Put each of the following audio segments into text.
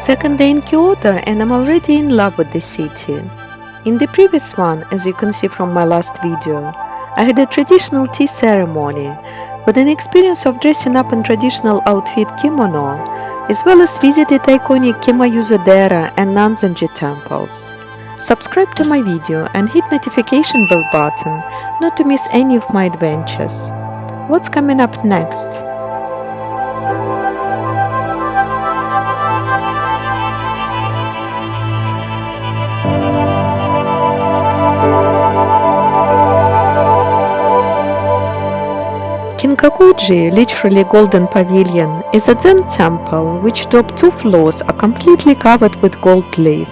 Second day in Kyoto, and I'm already in love with the city. In the previous one, as you can see from my last video, I had a traditional tea ceremony with an experience of dressing up in traditional outfit kimono, as well as visited iconic Kimayuzo-dera and Nanzenji temples. Subscribe to my video and hit notification bell button not to miss any of my adventures. What's coming up next? Kinkaku-dzi, literally Golden Pavilion, is a Zen temple which top two floors are completely covered with gold leaf.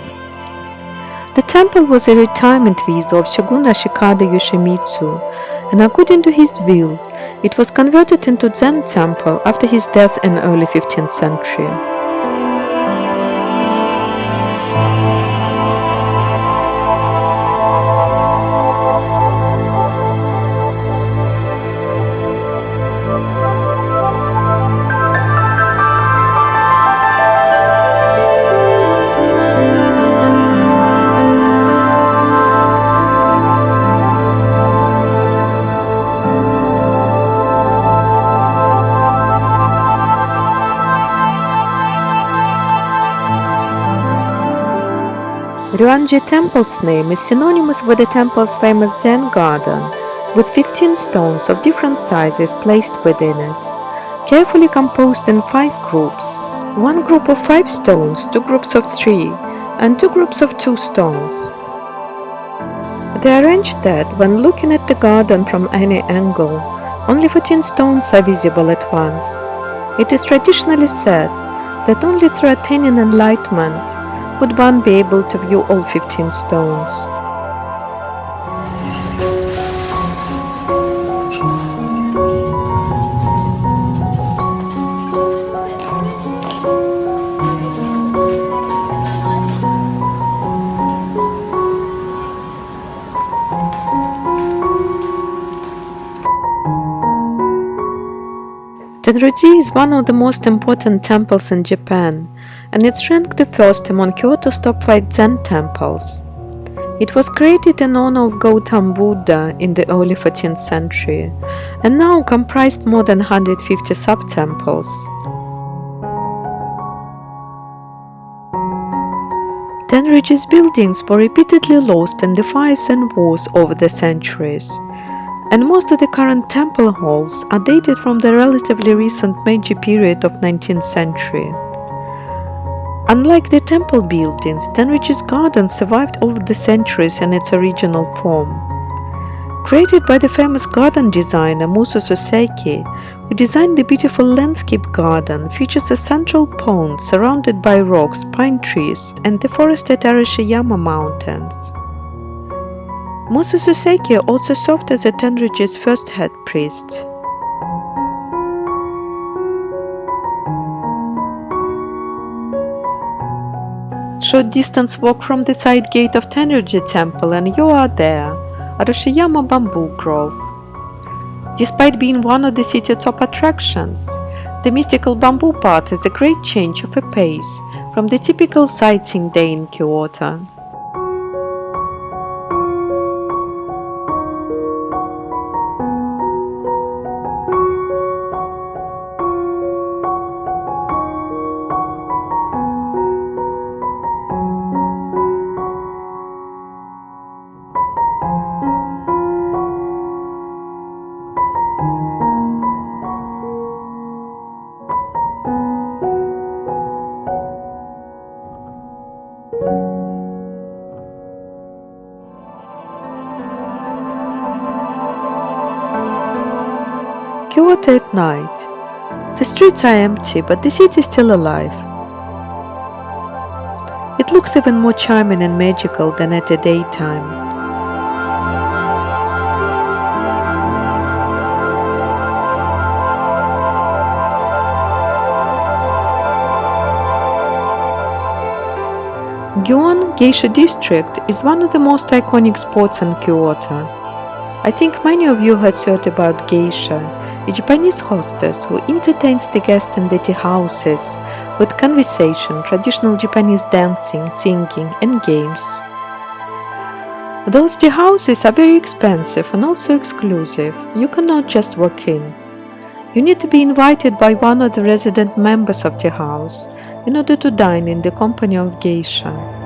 The temple was a retirement visa of Shogun Ashikaga Yoshimitsu, and according to his will, it was converted into Zen temple after his death in early 15th century. Rёan-dzi temple's name is synonymous with the temple's famous Zen garden, with 15 stones of different sizes placed within it, carefully composed in 5 groups. 1 group of 5 stones, 2 groups of 3, and 2 groups of 2 stones. They are arranged that, when looking at the garden from any angle, only 14 stones are visible at once. It is traditionally said that only through attaining enlightenment would one be able to view all 15 stones. Tenryu-dzi is one of the most important temples in Japan, and it's ranked the first among Kyoto's top 5 Zen temples. It was created in honor of Gautama Buddha in the early 14th century, and now comprised more than 150 sub-temples. Tenryu-dzi's buildings were repeatedly lost in the fires and wars over the centuries, and most of the current temple halls are dated from the relatively recent Meiji period of 19th century. Unlike the temple buildings, Tenryu-dzi's garden survived over the centuries in its original form. Created by the famous garden designer Muso Soseki, who designed the beautiful landscape garden, features a central pond surrounded by rocks, pine trees, and the forested Arasiyama mountains. Muso Soseki also served as Tenryu-dzi's first head priest. Short distance walk from the side gate of Tenryu-dzi temple and you are there, Arasiyama Bamboo Grove. Despite being one of the city's top attractions, the mystical bamboo path is a great change of pace from the typical sightseeing day in Kyoto. Kyoto at night. The streets are empty, but the city is still alive. It looks even more charming and magical than at the daytime. Geion Geish district is one of the most iconic spots in Kyoto. I think many of you have heard about geisha, a Japanese hostess who entertains the guests in the tea houses with conversation, traditional Japanese dancing, singing, and games. Those tea houses are very expensive and also exclusive. You cannot just walk in. You need to be invited by one of the resident members of the house in order to dine in the company of geisha.